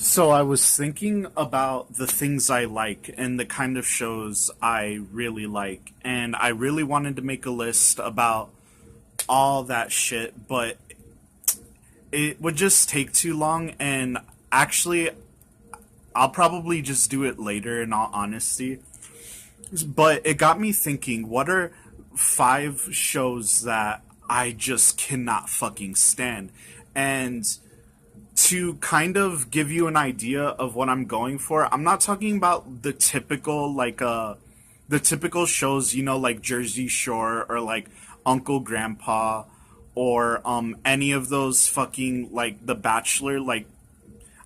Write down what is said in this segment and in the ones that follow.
So I was thinking about the things I like and the kind of shows I really like, and I really wanted to make a list about all that shit, but it would just take too long, and actually, I'll probably just do it later in all honesty. But it got me thinking, what are five shows that I just cannot fucking stand? And to kind of give you an idea of what I'm going for, I'm not talking about the typical shows, like Jersey Shore or like Uncle Grandpa or any of those fucking like The Bachelor. Like,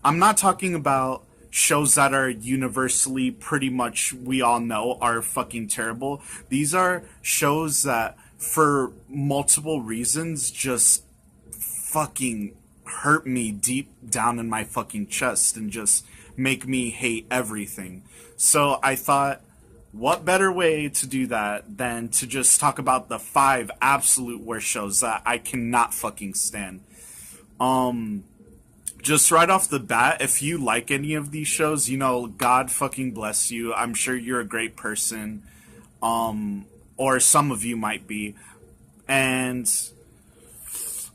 I'm not talking about shows that are universally pretty much we all know are fucking terrible. These are shows that for multiple reasons just fucking hurt me deep down in my fucking chest and just make me hate everything. So I thought, what better way to do that than to just talk about the five absolute worst shows that I cannot fucking stand. Um, just right off the bat, if you like any of these shows, God fucking bless you. I'm sure you're a great person. Or some of you might be. And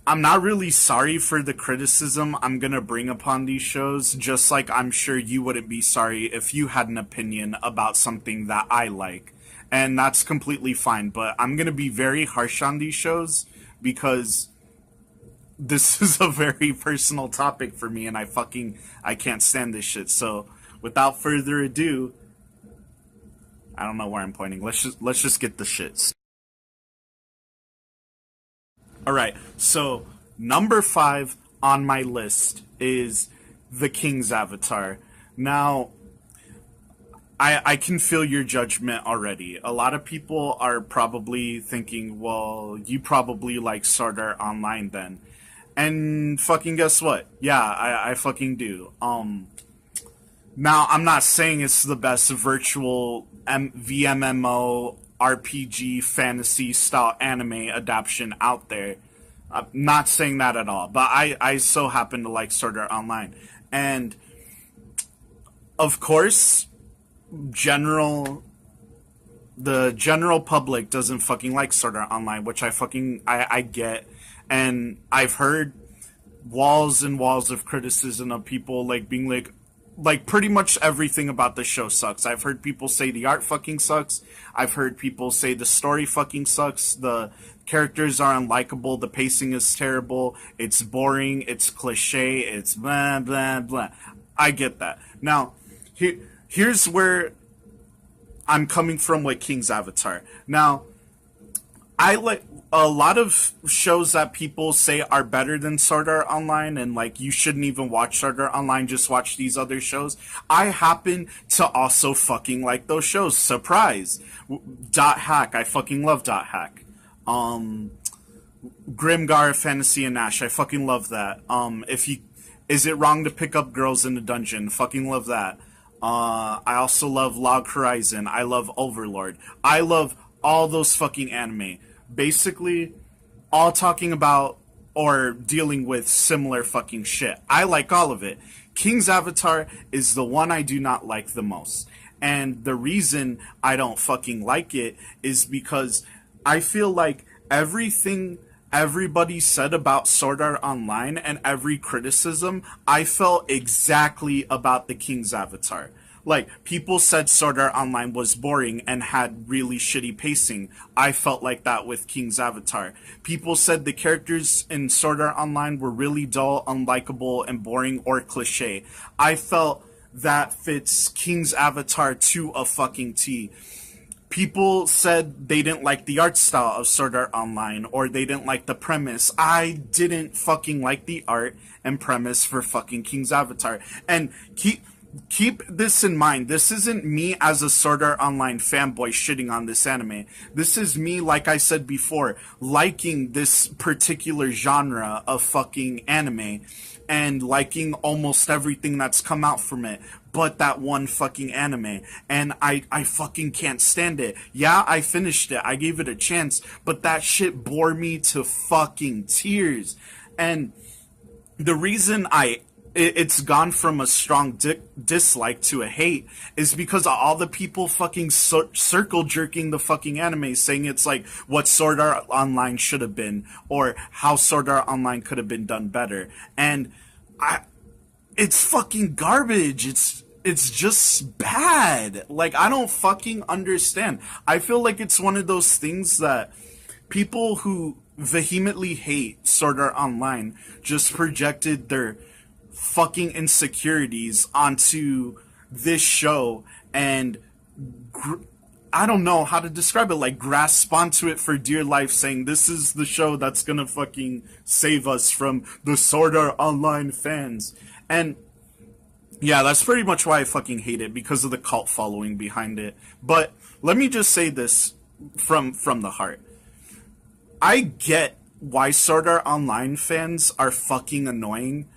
I'm not really sorry for the criticism I'm gonna bring upon these shows, just like I'm sure you wouldn't be sorry if you had an opinion about something that I like. And that's completely fine, but I'm gonna be very harsh on these shows because this is a very personal topic for me and I can't stand this shit. So without further ado, I don't know where I'm pointing. Let's just get the shits. All right. So number five on my list is The King's Avatar. Now, I can feel your judgment already. A lot of people are probably thinking, well, you probably like Sword Art Online then. And fucking guess what? Yeah, I fucking do. Now, I'm not saying it's the best virtual VMMO RPG fantasy style anime adaptation out there. I'm not saying that at all, but I so happen to like Sword Art Online. And of course, general the general public doesn't fucking like Sword Art Online, which I get, and I've heard walls and walls of criticism of people like being like pretty much everything about the show sucks. I've heard people say the art fucking sucks. I've heard people say the story fucking sucks. The characters are unlikable. The pacing is terrible. It's boring. It's cliche. It's blah blah blah. I get that. Now, here's where I'm coming from with King's Avatar. Now, I like a lot of shows that people say are better than Sword Art Online, and like you shouldn't even watch Sword Art Online, just watch these other shows. I happen to also fucking like those shows. Surprise! Dot Hack, I fucking love Dot Hack. Um, Grimgar, Fantasy and Ash, I fucking love that. If you Is it wrong to pick up girls in the dungeon? Fucking love that. I also love Log Horizon. I love Overlord. I love all those fucking anime. Basically, all talking about or dealing with similar fucking shit. I like all of it. King's Avatar is the one I do not like the most. And the reason I don't fucking like it is because I feel like everything everybody said about Sword Art Online and every criticism, I felt exactly about the King's Avatar. Like, people said Sword Art Online was boring and had really shitty pacing. I felt like that with King's Avatar. People said the characters in Sword Art Online were really dull, unlikable, and boring or cliche. I felt that fits King's Avatar to a fucking T. People said they didn't like the art style of Sword Art Online or they didn't like the premise. I didn't fucking like the art and premise for fucking King's Avatar. And keep this in mind. This isn't me as a Sword Art Online fanboy shitting on this anime. This is me, like I said before, liking this particular genre of fucking anime and liking almost everything that's come out from it but that one fucking anime. And I fucking can't stand it. Yeah, I finished it. I gave it a chance, but that shit bore me to fucking tears. And the reason I it's gone from a strong dislike to a hate is because of all the people fucking circle jerking the fucking anime, saying it's like what Sword Art Online should have been, or how Sword Art Online could have been done better. And I it's fucking garbage. It's just bad. Like, I don't fucking understand. I feel like it's one of those things that people who vehemently hate Sword Art Online just projected their fucking insecurities onto this show and I don't know how to describe it, like grasp onto it for dear life, saying this is the show that's gonna fucking save us from the Sword Art Online fans. And yeah, that's pretty much why I fucking hate it, because of the cult following behind it. But let me just say this from the heart. I get why Sword Art Online fans are fucking annoying,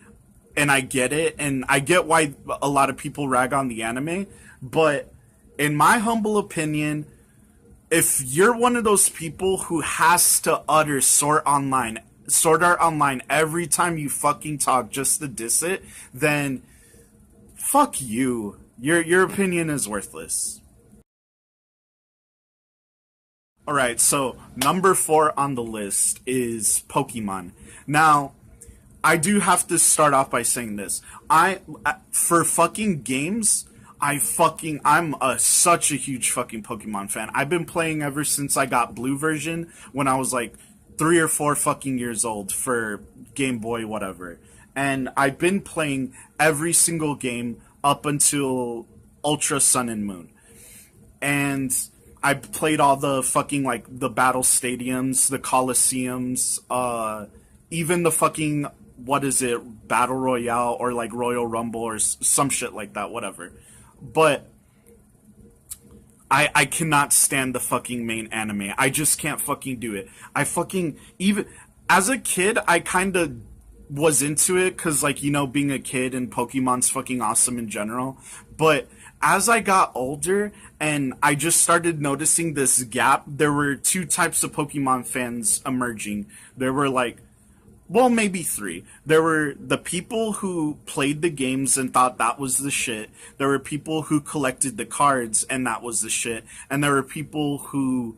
and I get it, and I get why a lot of people rag on the anime, but in my humble opinion, if you're one of those people who has to utter Sword Art Online every time you fucking talk just to diss it, then fuck you. Your opinion is worthless. Alright, so number 4 on the list is Pokemon. Now, I do have to start off by saying this. For fucking games, I'm such a huge fucking Pokemon fan. I've been playing ever since I got Blue version when I was like 3 or 4 fucking years old for Game Boy, whatever. And I've been playing every single game up until Ultra Sun and Moon. And I played all the fucking, like, the battle stadiums, the coliseums, even the fucking, what is it, Battle Royale or like Royal Rumble or some shit like that, whatever. But I cannot stand the fucking main anime. I just can't fucking do it. Even as a kid, I kind of was into it because, like, you know, being a kid and Pokemon's fucking awesome in general. But as I got older and I just started noticing this gap, there were 2 types of Pokemon fans emerging. There were like, well, maybe 3. There were the people who played the games and thought that was the shit. There were people who collected the cards and that was the shit. And there were people who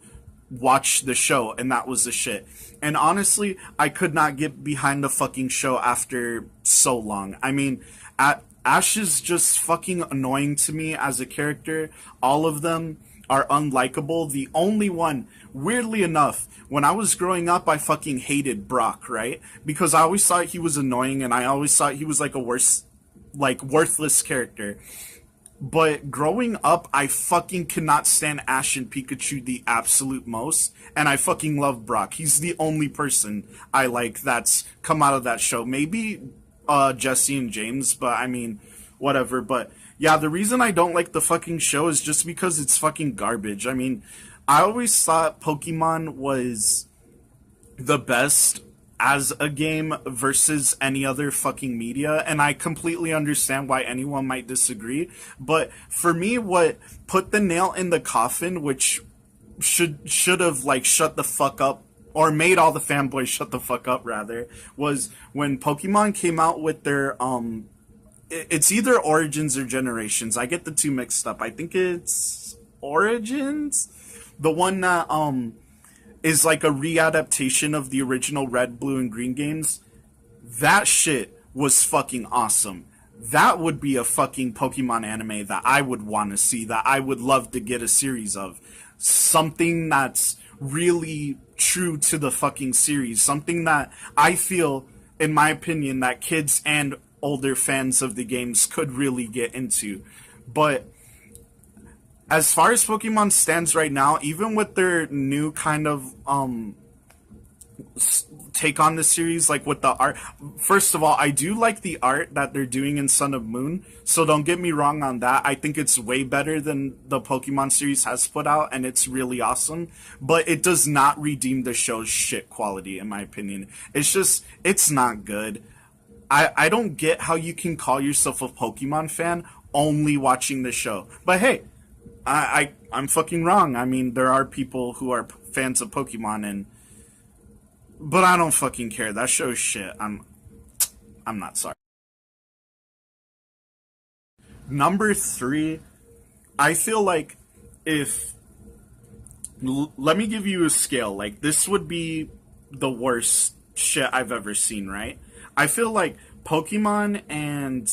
watched the show and that was the shit. And honestly, I could not get behind the fucking show after so long. I mean, Ash is just fucking annoying to me as a character. All of them are unlikable. The only one, weirdly enough, when I was growing up, I fucking hated Brock, right? Because I always thought he was annoying and I always thought he was like a worthless character. But growing up, I fucking cannot stand Ash and Pikachu the absolute most, and I fucking love Brock. He's the only person I like that's come out of that show. Maybe Jesse and James, but I mean, whatever. But yeah, the reason I don't like the fucking show is just because it's fucking garbage. I mean, I always thought Pokemon was the best as a game versus any other fucking media, and I completely understand why anyone might disagree. But for me, what put the nail in the coffin, which should have like shut the fuck up, or made all the fanboys shut the fuck up rather, was when Pokemon came out with their it's either Origins or Generations. I get the 2 mixed up. I think it's Origins, the one that is like a readaptation of the original Red, Blue, and Green games. That shit was fucking awesome. That would be a fucking Pokemon anime that I would want to see, that I would love to get a series of. Something that's really true to the fucking series. Something that I feel, in my opinion, that kids and older fans of the games could really get into. But as far as Pokemon stands right now, even with their new kind of take on the series, like with the art, first of all, I do like the art that they're doing in Sun of Moon, so don't get me wrong on that. I think it's way better than the Pokemon series has put out, and it's really awesome, but it does not redeem the show's shit quality, in my opinion. It's not good. I don't get how you can call yourself a Pokemon fan only watching the show. But hey, I'm fucking wrong. I mean, there are people who are fans of Pokemon, but I don't fucking care. That show's shit. I'm not sorry. Number three, I feel like if let me give you a scale. Like this would be the worst shit I've ever seen, right? I feel like Pokemon and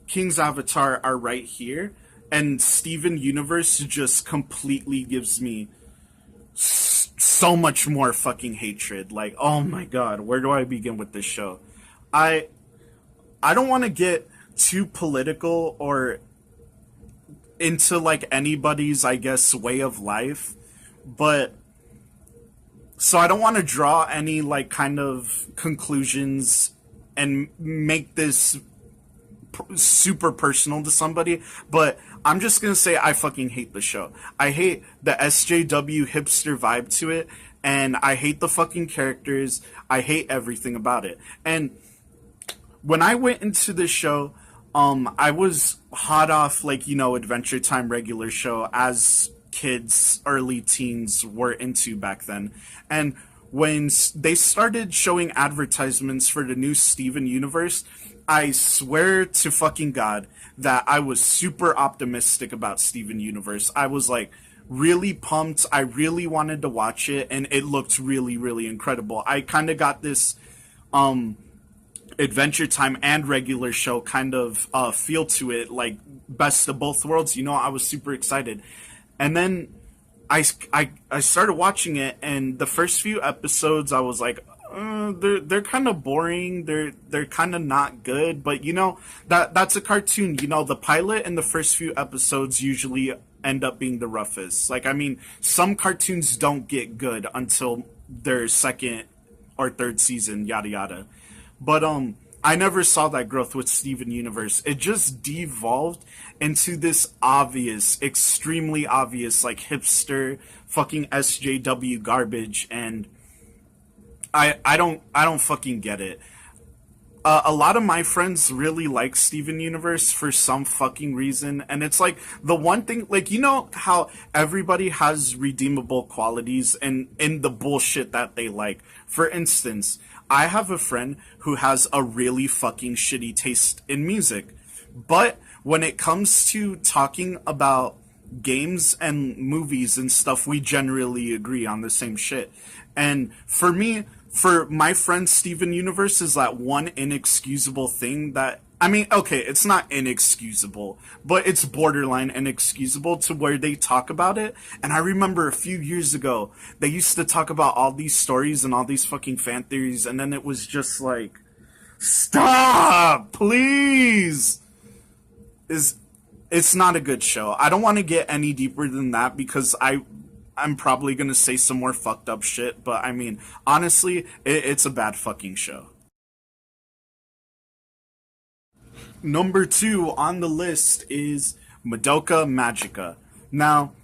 King's Avatar are right here, and Steven Universe just completely gives me so much more fucking hatred. Like, oh my god, where do I begin with this show? I I don't want to get too political or into like anybody's, I guess, way of life, but so I don't want to draw any like kind of conclusions and make this super personal to somebody, but I'm just gonna say I fucking hate the show. I hate the SJW hipster vibe to it, and I hate the fucking characters. I hate everything about it. And when I went into this show, I was hot off like Adventure Time regular show as kids, early teens were into back then, and when they started showing advertisements for the new Steven Universe, I swear to fucking God that I was super optimistic about Steven Universe. I was like really pumped. I really wanted to watch it, and it looked really, really incredible. I kind of got this Adventure Time and regular show kind of feel to it, like best of both worlds. I was super excited. And then I started watching it, and the first few episodes I was like, they're kind of boring. They're kind of not good. But that's a cartoon. The pilot and the first few episodes usually end up being the roughest. Like, I mean, some cartoons don't get good until their second or third season, yada yada. But I never saw that growth with Steven Universe. It just devolved into this obvious, extremely obvious, like hipster fucking SJW garbage, and I don't fucking get it. A lot of my friends really like Steven Universe for some fucking reason, and it's like the one thing, like how everybody has redeemable qualities and in the bullshit that they like. For instance, I have a friend who has a really fucking shitty taste in music, but when it comes to talking about games and movies and stuff, we generally agree on the same shit. And for my friend Steven Universe is that one inexcusable thing that, I mean, okay, it's not inexcusable, but it's borderline inexcusable to where they talk about it. And I remember a few years ago, they used to talk about all these stories and all these fucking fan theories, and then it was just like, stop, please. It's not a good show. I don't want to get any deeper than that because I'm probably gonna say some more fucked up shit, but I mean, honestly, it's a bad fucking show. Number two on the list is Madoka Magica. Now,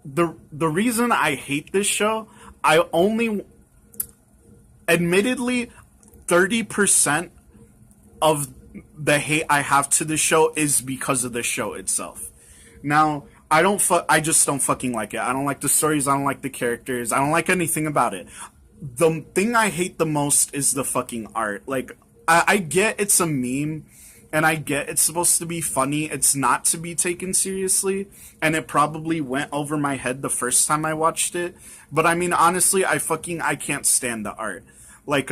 the reason I hate this show, I only, admittedly, 30% of the hate I have to the show is because of the show itself. Now, I just don't fucking like it. I don't like the stories, I don't like the characters, I don't like anything about it. The thing I hate the most is the fucking art. Like, I get it's a meme, and I get it's supposed to be funny, it's not to be taken seriously, and it probably went over my head the first time I watched it, but I mean, honestly, I can't stand the art. Like,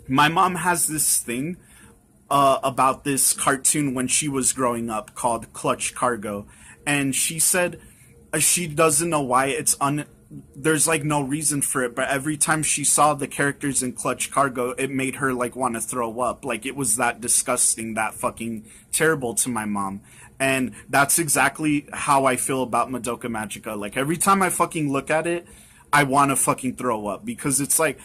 my mom has this thing about this cartoon when she was growing up called Clutch Cargo, and she said she doesn't know why there's like no reason for it, but every time she saw the characters in Clutch Cargo, it made her like want to throw up. Like, it was that disgusting, that fucking terrible to my mom. And that's exactly how I feel about Madoka Magica. Like, every time I fucking look at it, I want to fucking throw up because it's like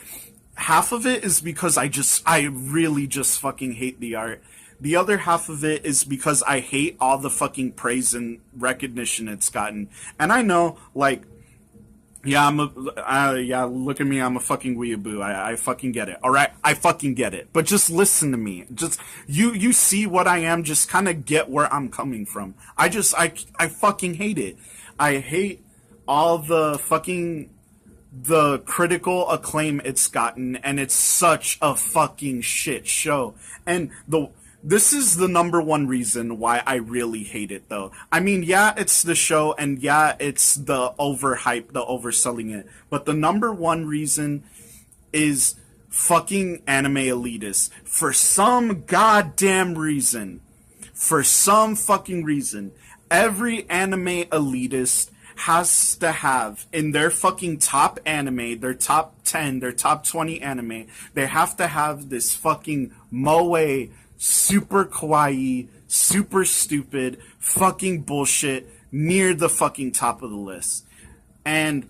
half of it is because I really just fucking hate the art. The other half of it is because I hate all the fucking praise and recognition it's gotten. And I know, like, yeah, yeah, look at me, I'm a fucking weeaboo. I fucking get it. Alright? I fucking get it. But just listen to me. Just, you see what I am, just kind of get where I'm coming from. I fucking hate it. I hate all the critical acclaim it's gotten, and it's such a fucking shit show. And This is the number one reason why I really hate it, though. I mean, yeah, it's the show, and yeah, it's the overhype, the overselling it. But the number one reason is fucking anime elitists. For some goddamn reason, for some fucking reason, every anime elitist has to have in their fucking top anime, their top 10, their top 20 anime, they have to have this fucking moe, super kawaii, super stupid, fucking bullshit near the fucking top of the list. And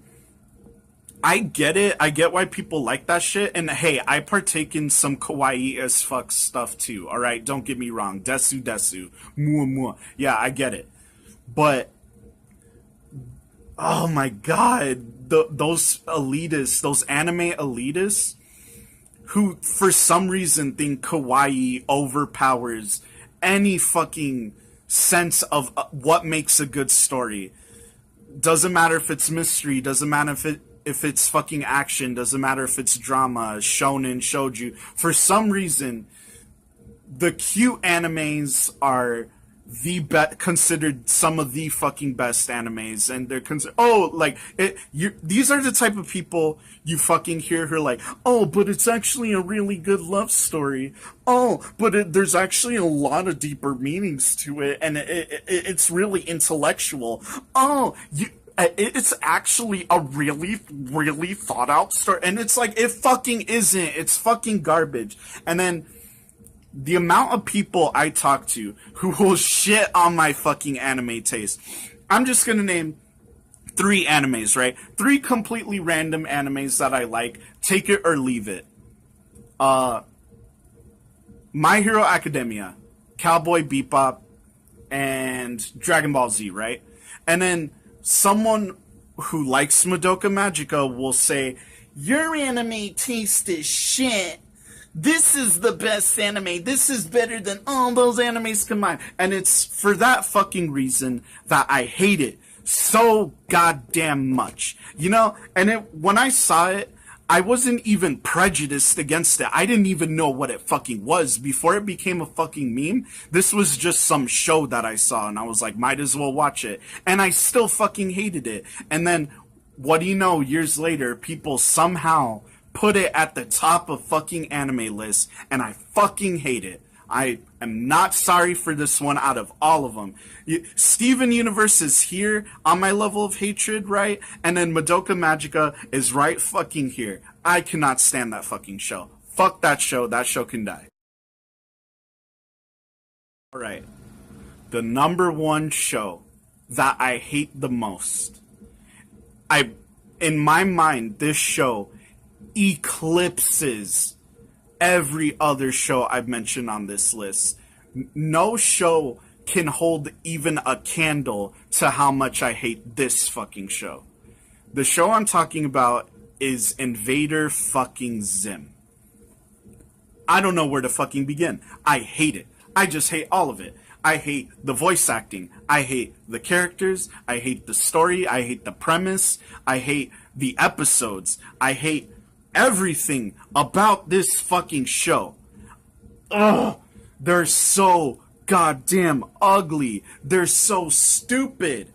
I get it. I get why people like that shit. And hey, I partake in some kawaii as fuck stuff too. All right, don't get me wrong. Desu desu, mua mua. Yeah, I get it. But oh my god, those elitists, those anime elitists, who for some reason think kawaii overpowers any fucking sense of what makes a good story. Doesn't matter if it's mystery. Doesn't matter if it's fucking action. Doesn't matter if it's drama, shonen, shoujo. For some reason, the cute animes are considered some of the fucking best animes, and they're these are the type of people you fucking hear who are like, oh, but it's actually a really good love story. Oh, but there's actually a lot of deeper meanings to it, and it's really intellectual. Oh, it's actually a really, really thought out story. And it's like, it fucking isn't. It's fucking garbage. And then the amount of people I talk to who will shit on my fucking anime taste. I'm just gonna name 3 animes, right? 3 completely random animes that I like. Take it or leave it. My Hero Academia, Cowboy Bebop, and Dragon Ball Z, right? And then someone who likes Madoka Magica will say, your anime taste is shit. This is the best anime. This is better than all those animes combined. And it's for that fucking reason that I hate it so goddamn much. You know? And when I saw it, I wasn't even prejudiced against it. I didn't even know what it fucking was before it became a fucking meme. This was just some show that I saw, and I was like, might as well watch it. And I still fucking hated it. And then, what do you know, years later, people somehow put it at the top of fucking anime lists, and I fucking hate it. I am not sorry for this one out of all of them. Steven Universe is here on my level of hatred, right? And then Madoka Magica is right fucking here. I cannot stand that fucking show. Fuck that show. That show can die. Alright. The number one show that I hate the most. In my mind, this show eclipses every other show I've mentioned on this list. No show can hold even a candle to how much I hate this fucking show. The show I'm talking about is Invader fucking Zim. I don't know where to fucking begin. I hate it. I just hate all of it. I hate the voice acting. I hate the characters. I hate the story. I hate the premise. I hate the episodes. I hate everything about this fucking show. Ugh, they're so goddamn ugly. They're so stupid.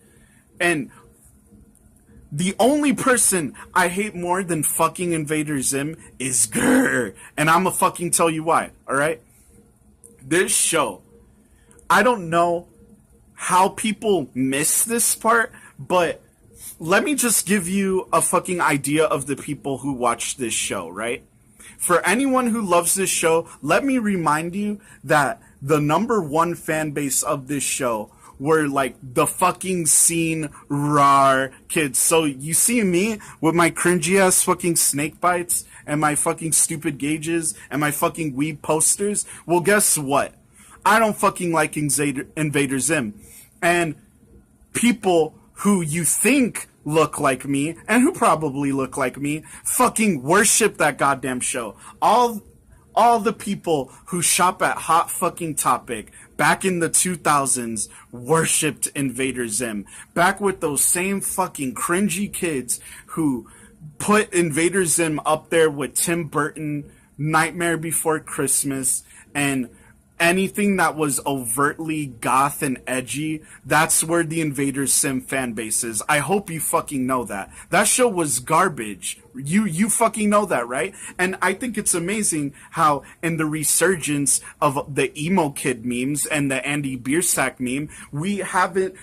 And the only person I hate more than fucking Invader Zim is Grr. And I'ma fucking tell you why, alright? This show, I don't know how people miss this part, but let me just give you a fucking idea of the people who watch this show, right? For anyone who loves this show, let me remind you that the number one fan base of this show were like the fucking scene rar kids. So you see me with my cringy ass fucking snake bites and my fucking stupid gauges and my fucking weeb posters. Well, guess what? I don't fucking like Invader Zim. And people who you think look like me, and who probably look like me, fucking worship that goddamn show. All the people who shop at Hot Fucking Topic back in the 2000s worshipped Invader Zim. Back with those same fucking cringy kids who put Invader Zim up there with Tim Burton, Nightmare Before Christmas, and anything that was overtly goth and edgy, that's where the Invader Sim fan base is. I hope you fucking know that. That show was garbage. You fucking know that, right? And I think it's amazing how in the resurgence of the emo kid memes and the Andy Biersack meme,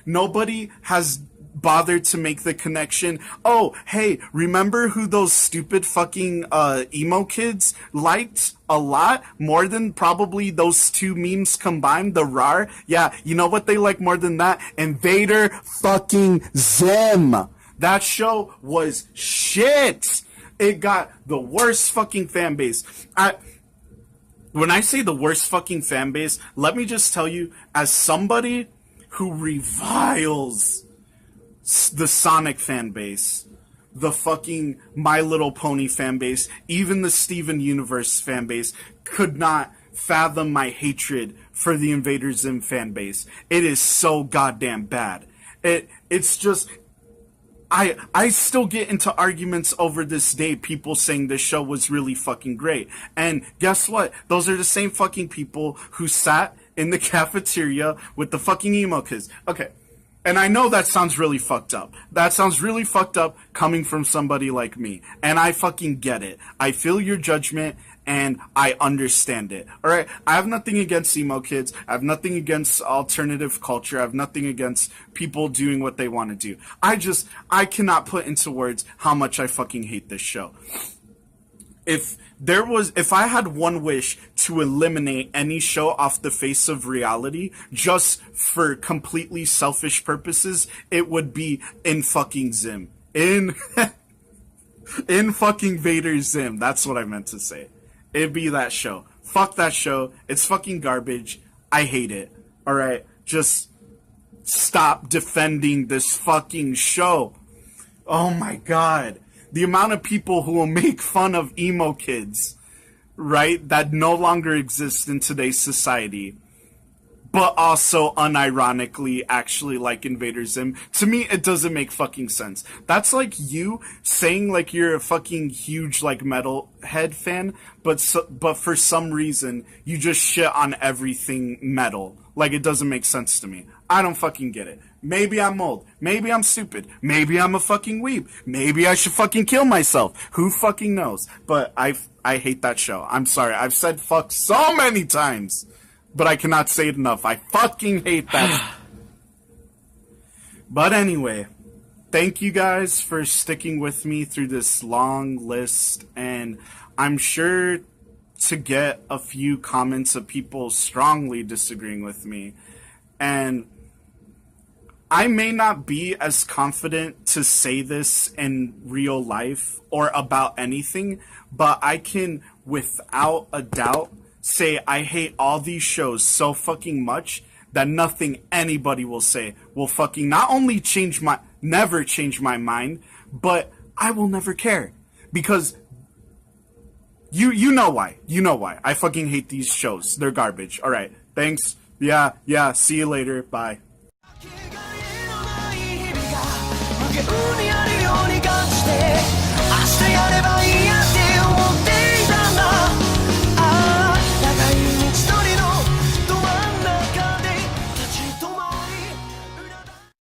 nobody has bothered to make the connection. Oh, hey, remember who those stupid fucking emo kids liked a lot more than probably those two memes combined? The RAR? Yeah, you know what they like more than that? Invader fucking Zim. That show was shit. It got the worst fucking fan base. When I say the worst fucking fan base, let me just tell you, as somebody who reviles the Sonic fan base, the fucking My Little Pony fan base, even the Steven Universe fan base, could not fathom my hatred for the Invader Zim fan base. It is so goddamn bad. It's just, I still get into arguments over this day, people saying this show was really fucking great. And guess what? Those are the same fucking people who sat in the cafeteria with the fucking emo kids. Okay. And I know that sounds really fucked up. That sounds really fucked up coming from somebody like me. And I fucking get it. I feel your judgment and I understand it. Alright? I have nothing against emo kids. I have nothing against alternative culture. I have nothing against people doing what they want to do. I cannot put into words how much I fucking hate this show. If I had one wish to eliminate any show off the face of reality just for completely selfish purposes, it would be in fucking Zim. In fucking Vader Zim. That's what I meant to say. It'd be that show. Fuck that show. It's fucking garbage. I hate it. Alright? Just stop defending this fucking show. Oh my god. The amount of people who will make fun of emo kids, right, that no longer exist in today's society, but also unironically actually like Invader Zim. To me, it doesn't make fucking sense. That's like you saying like you're a fucking huge like metalhead fan, but for some reason you just shit on everything metal. Like, it doesn't make sense to me. I don't fucking get it. Maybe I'm old. Maybe I'm stupid. Maybe I'm a fucking weeb. Maybe I should fucking kill myself. Who fucking knows? But I hate that show. I'm sorry. I've said fuck so many times, but I cannot say it enough. I fucking hate that. But anyway, thank you guys for sticking with me through this long list, and I'm sure to get a few comments of people strongly disagreeing with me. And I may not be as confident to say this in real life or about anything, but I can, without a doubt, say I hate all these shows so fucking much that nothing anybody will say will fucking not only never change my mind, but I will never care. Because you know why. You know why. I fucking hate these shows. They're garbage. Alright, thanks. Yeah, see you later. Bye. 海にあるように感じて明日やれば